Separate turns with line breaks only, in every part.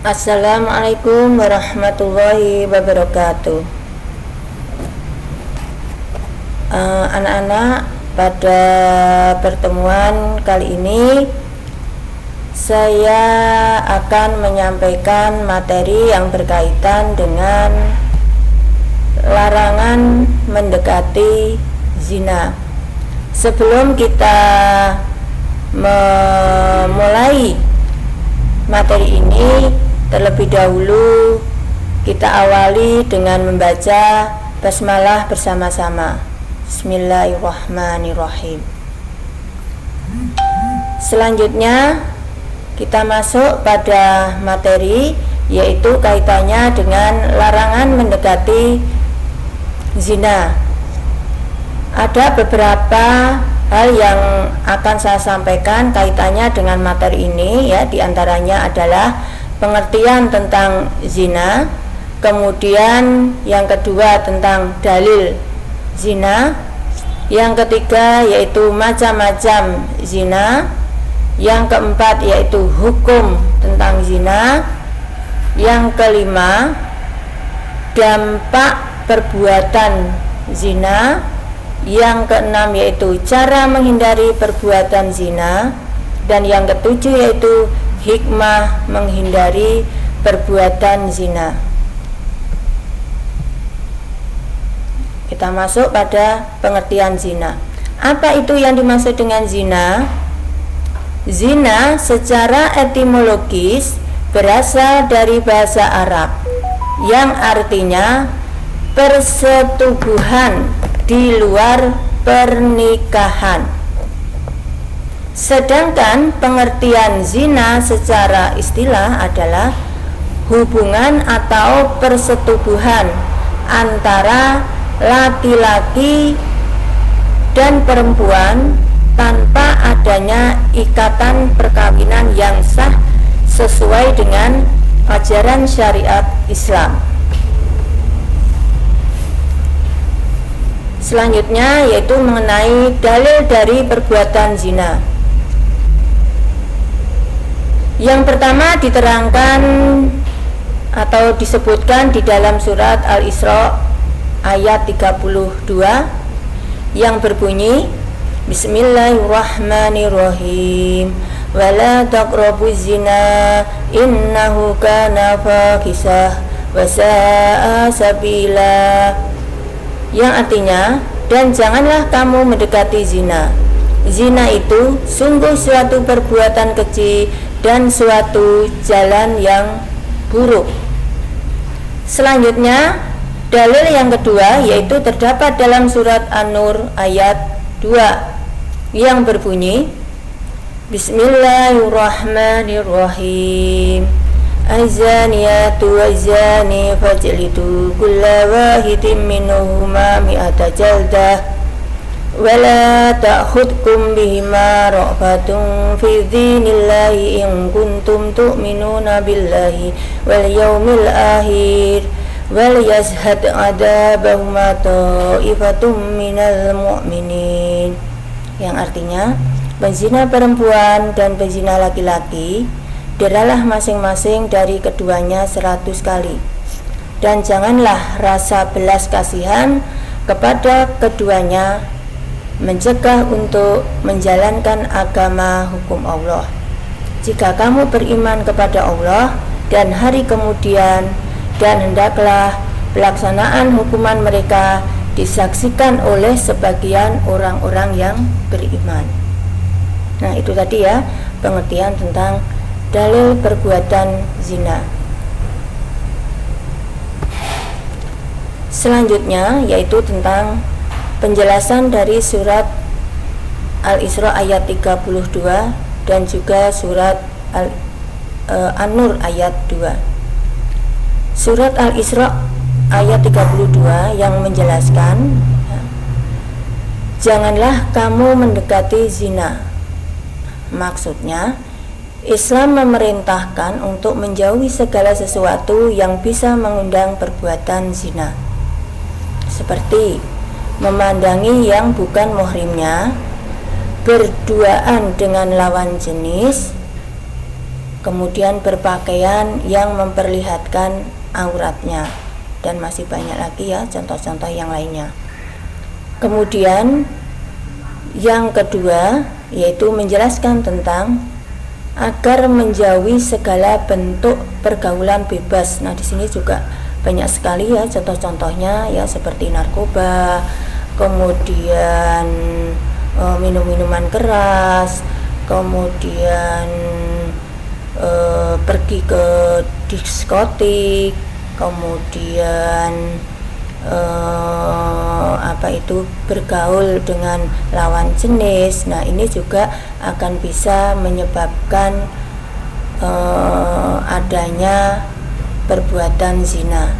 Assalamualaikum warahmatullahi wabarakatuh. Anak-anak, pada pertemuan kali ini saya akan menyampaikan materi yang berkaitan dengan larangan mendekati zina. Sebelum kita memulai materi ini, terlebih dahulu kita awali dengan membaca basmalah bersama-sama. Bismillahirrahmanirrahim. Selanjutnya kita masuk pada materi, yaitu kaitannya dengan larangan mendekati zina. Ada beberapa hal yang akan saya sampaikan kaitannya dengan materi ini, ya, diantaranya adalah pengertian tentang zina, kemudian yang kedua tentang dalil zina, yang ketiga yaitu macam-macam zina, yang keempat yaitu hukum tentang zina, yang kelima dampak perbuatan zina, yang keenam yaitu cara menghindari perbuatan zina, dan yang ketujuh yaitu hikmah menghindari perbuatan zina. Kita masuk pada pengertian zina. Apa itu yang dimaksud dengan zina? Zina secara etimologis berasal dari bahasa Arab yang artinya persetubuhan di luar pernikahan. Sedangkan pengertian zina secara istilah adalah hubungan atau persetubuhan antara laki-laki dan perempuan tanpa adanya ikatan perkawinan yang sah sesuai dengan ajaran syariat Islam. Selanjutnya yaitu mengenai dalil dari perbuatan zina. Yang pertama diterangkan atau disebutkan di dalam surat Al-Isra ayat 32 yang berbunyi Bismillahirrahmanirrahim, wala taqrabuz zina innahu kana fahisah wa sa'a sabila, yang artinya, dan janganlah kamu mendekati zina. Zina itu sungguh suatu perbuatan keji dan suatu jalan yang buruk. Selanjutnya, dalil yang kedua yaitu terdapat dalam surat An-Nur ayat 2 yang berbunyi Bismillahirrahmanirrahim, Az-zaniyatu waz-zani fajlidu kulla wahidin minhuma mi'ata jaldah wa la ta'khudkum bihima ra'fatun fi dinillahi in kuntum tu'minuna billahi wal yawmil akhir wal yashhad adabahuma ta'ifatum minal mu'minin, yang artinya penzina perempuan dan penzina laki-laki deralah masing-masing dari keduanya 100 kali, dan janganlah rasa belas kasihan kepada keduanya, mencegah untuk menjalankan agama hukum Allah. Jika kamu beriman kepada Allah dan hari kemudian, dan hendaklah pelaksanaan hukuman mereka disaksikan oleh sebagian orang-orang yang beriman. Nah, itu tadi ya pengertian tentang dalil perbuatan zina. Selanjutnya yaitu tentang penjelasan dari surat Al-Isra ayat 32 dan juga surat An-Nur ayat 2. Surat Al-Isra ayat 32 yang menjelaskan, janganlah kamu mendekati zina. Maksudnya, Islam memerintahkan untuk menjauhi segala sesuatu yang bisa mengundang perbuatan zina, seperti memandangi yang bukan muhrimnya, berduaan dengan lawan jenis, kemudian berpakaian yang memperlihatkan auratnya, dan masih banyak lagi ya contoh-contoh yang lainnya. Kemudian yang kedua yaitu menjelaskan tentang agar menjauhi segala bentuk pergaulan bebas. Nah, di sini juga banyak sekali ya contoh-contohnya ya, seperti narkoba, kemudian minum-minuman keras, kemudian pergi ke diskotik, kemudian bergaul dengan lawan jenis. Nah, ini juga akan bisa menyebabkan adanya perbuatan zina.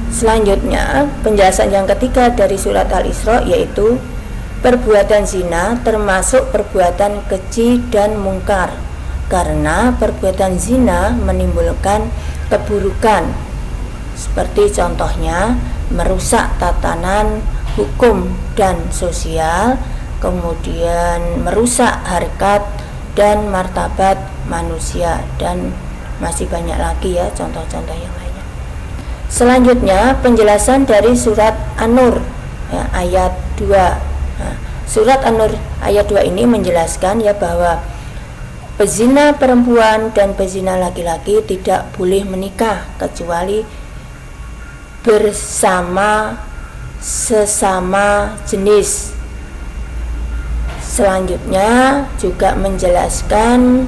Selanjutnya, penjelasan yang ketiga dari surat Al-Isra yaitu perbuatan zina termasuk perbuatan keji dan mungkar, karena perbuatan zina menimbulkan keburukan, seperti contohnya merusak tatanan hukum dan sosial, kemudian merusak harkat dan martabat manusia, dan masih banyak lagi ya contoh-contoh yang lainnya. Selanjutnya penjelasan dari surat An-Nur ya, ayat 2. Nah, surat An-Nur ayat 2 ini menjelaskan ya bahwa pezina perempuan dan pezina laki-laki tidak boleh menikah kecuali bersama sesama jenis. Selanjutnya juga menjelaskan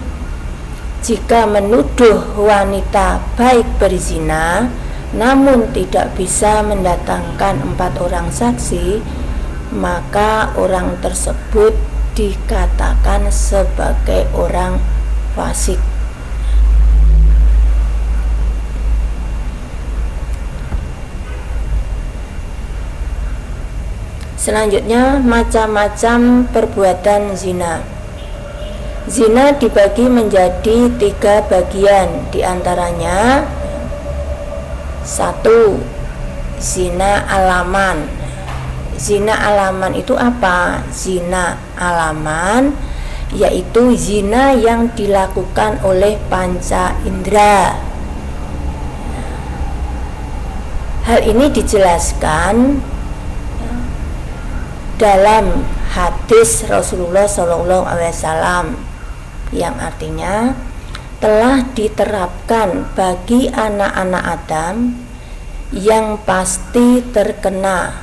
jika menuduh wanita baik berzina namun tidak bisa mendatangkan 4 orang saksi, maka orang tersebut dikatakan sebagai orang fasik. Selanjutnya, macam-macam perbuatan zina. Zina dibagi menjadi 3 bagian, diantaranya 1. Zina alaman. Zina alaman itu apa? Zina alaman yaitu zina yang dilakukan oleh panca indera. Hal ini dijelaskan dalam hadis Rasulullah SAW yang artinya telah diterapkan bagi anak-anak Adam yang pasti terkena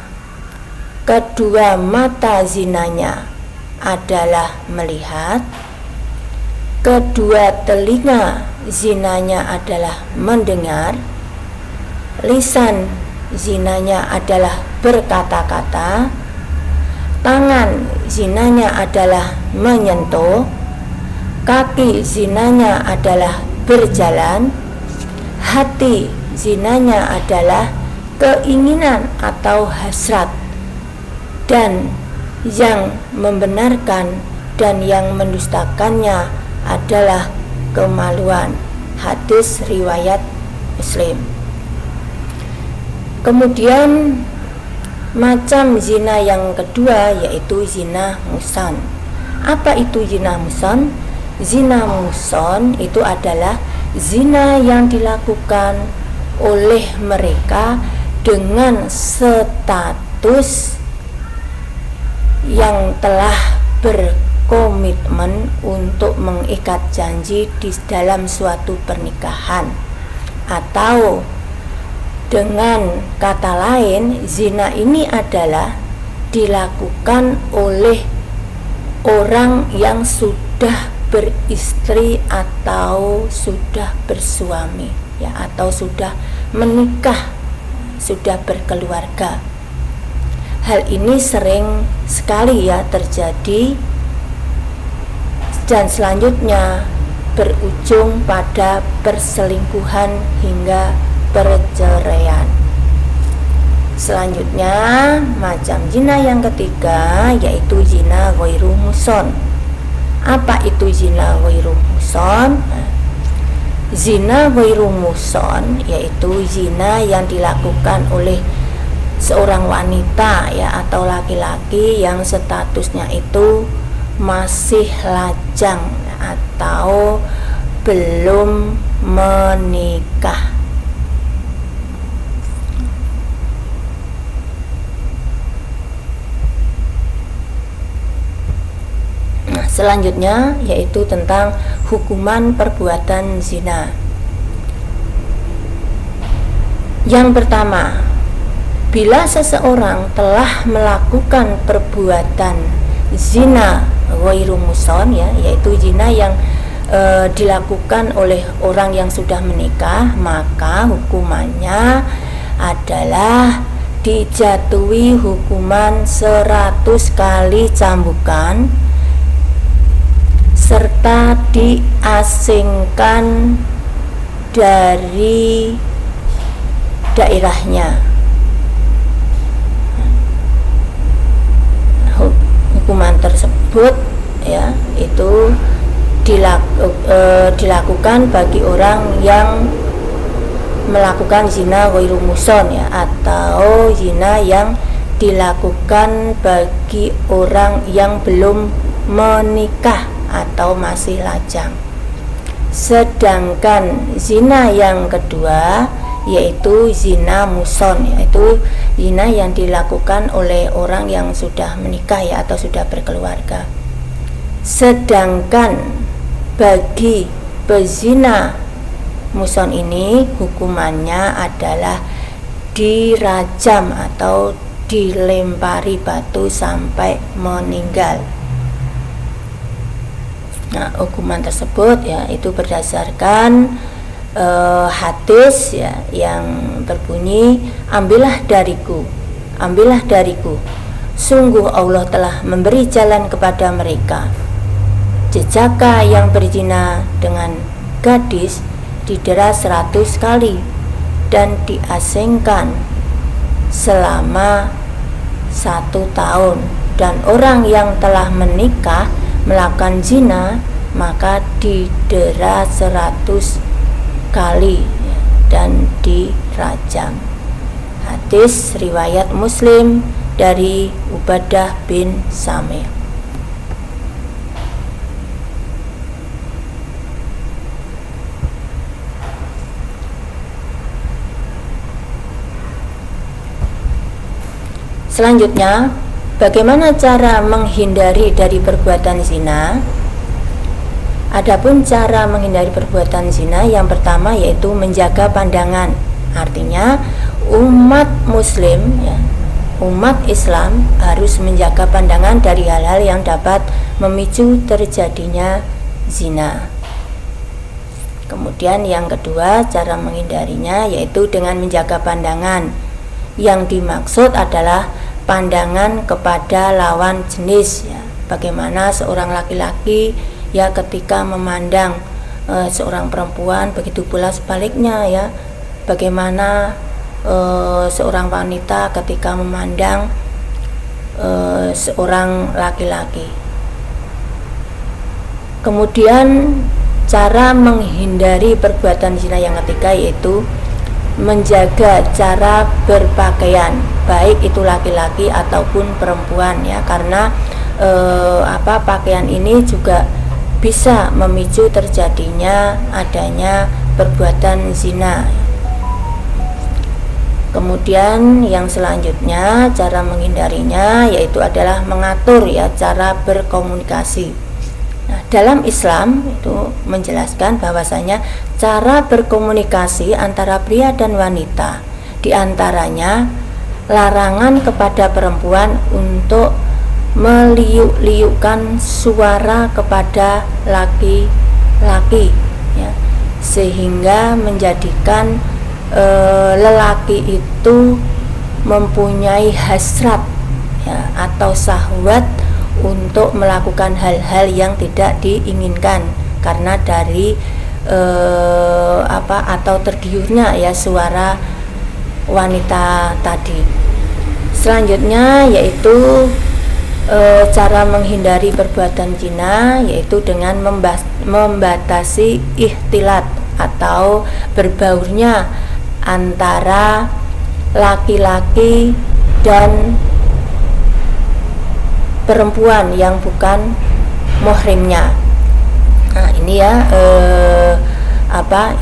kedua mata zinanya adalah melihat, kedua telinga zinanya adalah mendengar, lisan zinanya adalah berkata-kata, tangan zinanya adalah menyentuh, kaki zinanya adalah berjalan, hati zinanya adalah keinginan atau hasrat, dan yang membenarkan dan yang mendustakannya adalah kemaluan. Hadis riwayat Muslim. Kemudian macam zina yang kedua yaitu zina muhsan. Apa itu zina muhsan? Zina muhsan itu adalah zina yang dilakukan oleh mereka dengan status yang telah berkomitmen untuk mengikat janji di dalam suatu pernikahan, atau dengan kata lain, zina ini adalah dilakukan oleh orang yang sudah beristri atau sudah bersuami ya, atau sudah menikah, sudah berkeluarga. Hal ini sering sekali ya terjadi, dan selanjutnya berujung pada perselingkuhan hingga perceraian. Selanjutnya macam zina yang ketiga yaitu zina ghairu muhsan. Apa itu zina ghairu muhsan? Zina ghairu muhsan yaitu zina yang dilakukan oleh seorang wanita ya atau laki-laki yang statusnya itu masih lajang. atau belum menikah. Nah, selanjutnya yaitu tentang hukuman perbuatan zina. Yang pertama, bila seseorang telah melakukan perbuatan zina ghairu muhsan, yaitu zina yang dilakukan oleh orang yang sudah menikah, maka hukumannya adalah dijatuhi hukuman 100 kali cambukan serta diasingkan dari daerahnya. Hukuman tersebut itu dilakukan bagi orang yang melakukan zina ghairu muhsan, atau zina yang dilakukan bagi orang yang belum menikah atau masih lajang. Sedangkan zina yang kedua yaitu zina muhsan, yaitu zina yang dilakukan oleh orang yang sudah menikah atau sudah berkeluarga. Sedangkan bagi pezina muhsan ini hukumannya adalah dirajam atau dilempari batu sampai meninggal. Nah, hukuman tersebut itu berdasarkan hadis yang berbunyi, ambillah dariku, sungguh Allah telah memberi jalan kepada mereka. Jejaka yang berzina dengan gadis didera 100 kali dan diasingkan selama 1 tahun, dan orang yang telah menikah melakukan zina maka didera 100 kali dan dirajam. Hadis riwayat Muslim dari Ubadah bin Samir. Selanjutnya, bagaimana cara menghindari dari perbuatan zina? Adapun cara menghindari perbuatan zina, yang pertama yaitu menjaga pandangan. Artinya umat muslim, umat Islam harus menjaga pandangan dari hal-hal yang dapat memicu terjadinya zina. Kemudian yang kedua, cara menghindarinya yaitu dengan menjaga pandangan. Yang dimaksud adalah pandangan kepada lawan jenis, bagaimana seorang laki-laki ketika memandang seorang perempuan, begitu pula sebaliknya, bagaimana seorang wanita ketika memandang seorang laki-laki. Kemudian cara menghindari perbuatan zina yang ketiga yaitu menjaga cara berpakaian, baik itu laki-laki ataupun perempuan, karena pakaian ini juga bisa memicu terjadinya adanya perbuatan zina. Kemudian yang selanjutnya cara menghindarinya yaitu adalah mengatur cara berkomunikasi. Nah, dalam Islam itu menjelaskan bahwasanya cara berkomunikasi antara pria dan wanita, diantaranya larangan kepada perempuan untuk meliuk-liukkan suara kepada laki-laki, sehingga menjadikan lelaki itu mempunyai hasrat atau syahwat untuk melakukan hal-hal yang tidak diinginkan karena dari atau tergiurnya suara wanita tadi. Selanjutnya yaitu cara menghindari perbuatan zina yaitu dengan membatasi ikhtilat atau berbaurnya antara laki-laki dan perempuan yang bukan muhrimnya. Nah, ini ya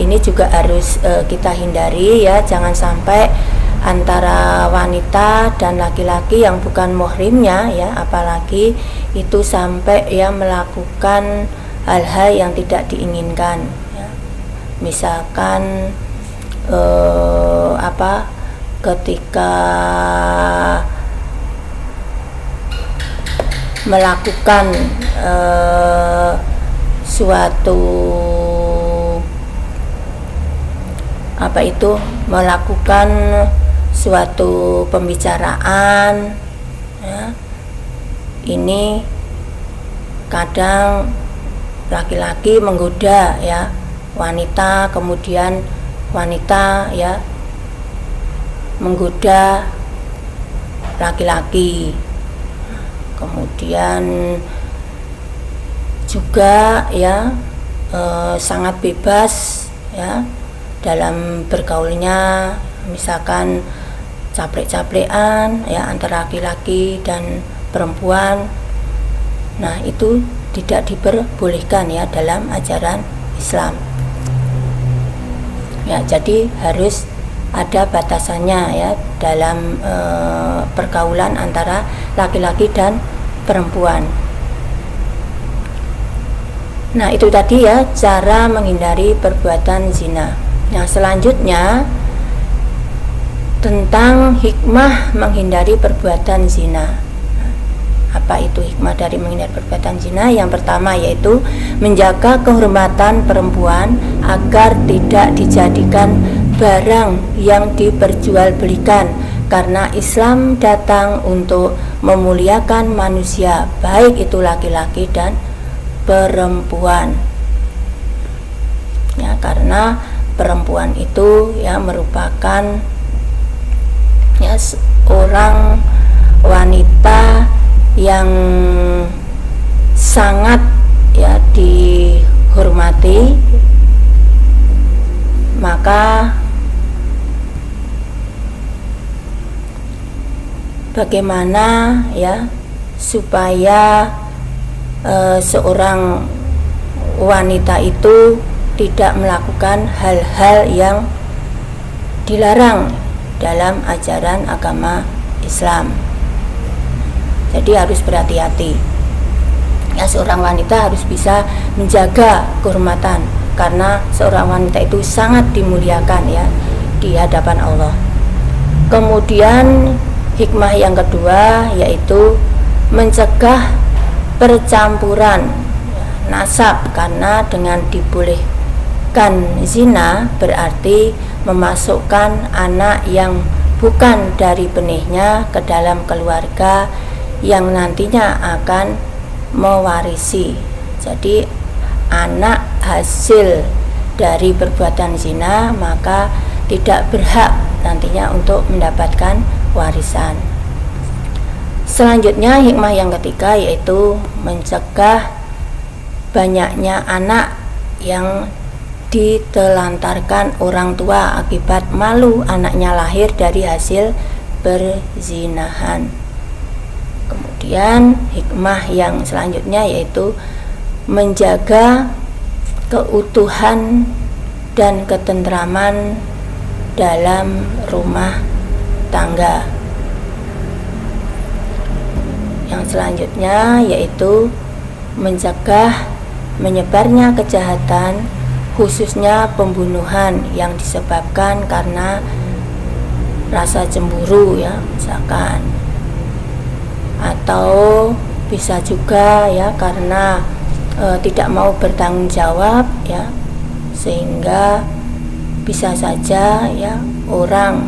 ini juga harus kita hindari ya, jangan sampai antara wanita dan laki-laki yang bukan muhrimnya ya, apalagi itu sampai ya melakukan hal-hal yang tidak diinginkan ya. Misalkan ketika melakukan suatu melakukan suatu pembicaraan ya. Ini kadang laki-laki menggoda ya wanita, kemudian wanita ya menggoda laki-laki, kemudian juga ya sangat bebas ya dalam bergaulnya, misalkan caplek-caplekan ya antara laki-laki dan perempuan. Nah, itu tidak diperbolehkan ya dalam ajaran Islam ya, jadi harus ada batasannya ya dalam pergaulan antara laki-laki dan perempuan. Nah, itu tadi ya cara menghindari perbuatan zina. Nah, selanjutnya tentang hikmah menghindari perbuatan zina. Apa itu hikmah dari menghindari perbuatan zina? Yang pertama yaitu menjaga kehormatan perempuan agar tidak dijadikan barang yang diperjualbelikan, karena Islam datang untuk memuliakan manusia, baik itu laki-laki dan perempuan ya, karena perempuan itu ya merupakan ya seorang wanita yang sangat ya dihormati, maka bagaimana ya supaya seorang wanita itu tidak melakukan hal-hal yang dilarang dalam ajaran agama Islam. Jadi harus berhati-hati ya, seorang wanita harus bisa menjaga kehormatan, karena seorang wanita itu sangat dimuliakan ya di hadapan Allah. Kemudian hikmah yang kedua yaitu mencegah percampuran nasab, karena dengan dibolehkan zina berarti memasukkan anak yang bukan dari benihnya ke dalam keluarga yang nantinya akan mewarisi. Jadi anak hasil dari perbuatan zina maka tidak berhak nantinya untuk mendapatkan warisan. Selanjutnya hikmah yang ketiga yaitu mencegah banyaknya anak yang ditelantarkan orang tua akibat malu anaknya lahir dari hasil perzinahan. Kemudian hikmah yang selanjutnya yaitu menjaga keutuhan dan ketentraman dalam rumah tangga. Yang selanjutnya yaitu mencegah menyebarnya kejahatan, khususnya pembunuhan yang disebabkan karena rasa cemburu ya misalkan, atau bisa juga ya karena tidak mau bertanggung jawab ya, sehingga bisa saja ya orang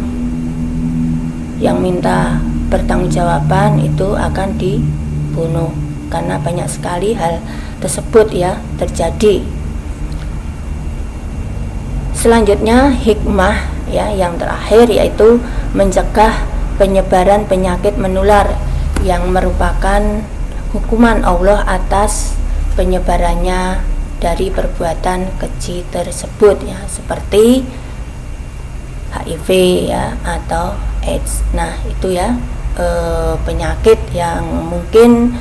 yang minta pertanggungjawaban itu akan dibunuh, karena banyak sekali hal tersebut ya terjadi. Selanjutnya hikmah ya yang terakhir yaitu mencegah penyebaran penyakit menular yang merupakan hukuman Allah atas penyebarannya dari perbuatan keji tersebut ya, seperti HIV ya atau AIDS. Nah, itu ya penyakit yang mungkin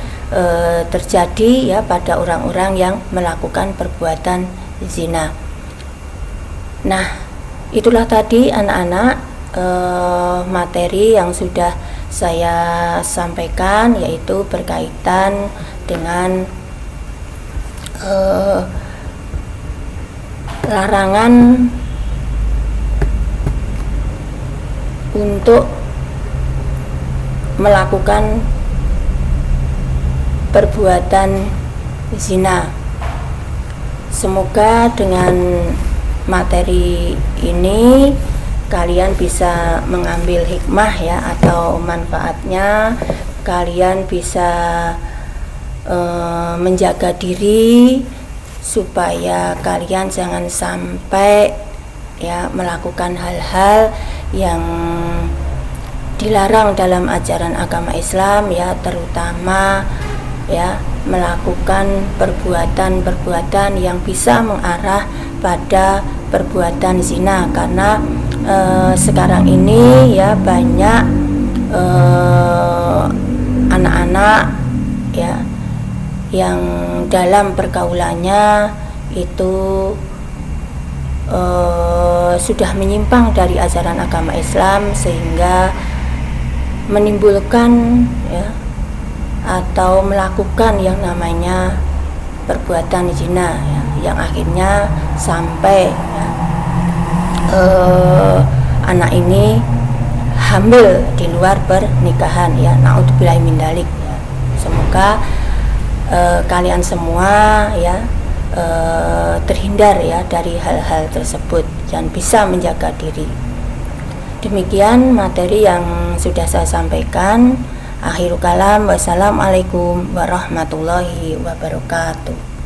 terjadi ya pada orang-orang yang melakukan perbuatan zina. Nah, itulah tadi anak-anak materi yang sudah saya sampaikan, yaitu berkaitan dengan larangan untuk melakukan perbuatan zina. Semoga dengan materi ini kalian bisa mengambil hikmah ya, atau manfaatnya. Kalian bisa menjaga diri supaya kalian jangan sampai ya melakukan hal-hal yang dilarang dalam ajaran agama Islam ya, terutama ya melakukan perbuatan-perbuatan yang bisa mengarah pada perbuatan zina. Karena sekarang ini ya banyak anak-anak ya yang dalam pergaulannya itu sudah menyimpang dari ajaran agama Islam, sehingga menimbulkan ya atau melakukan yang namanya perbuatan zina ya, yang akhirnya sampai ya, anak ini hamil di luar pernikahan ya, naudzubillahi min dzalik ya. Semoga kalian semua ya terhindar ya dari hal-hal tersebut dan bisa menjaga diri. Demikian materi yang sudah saya sampaikan. Akhirul kalam, wassalamualaikum warahmatullahi wabarakatuh.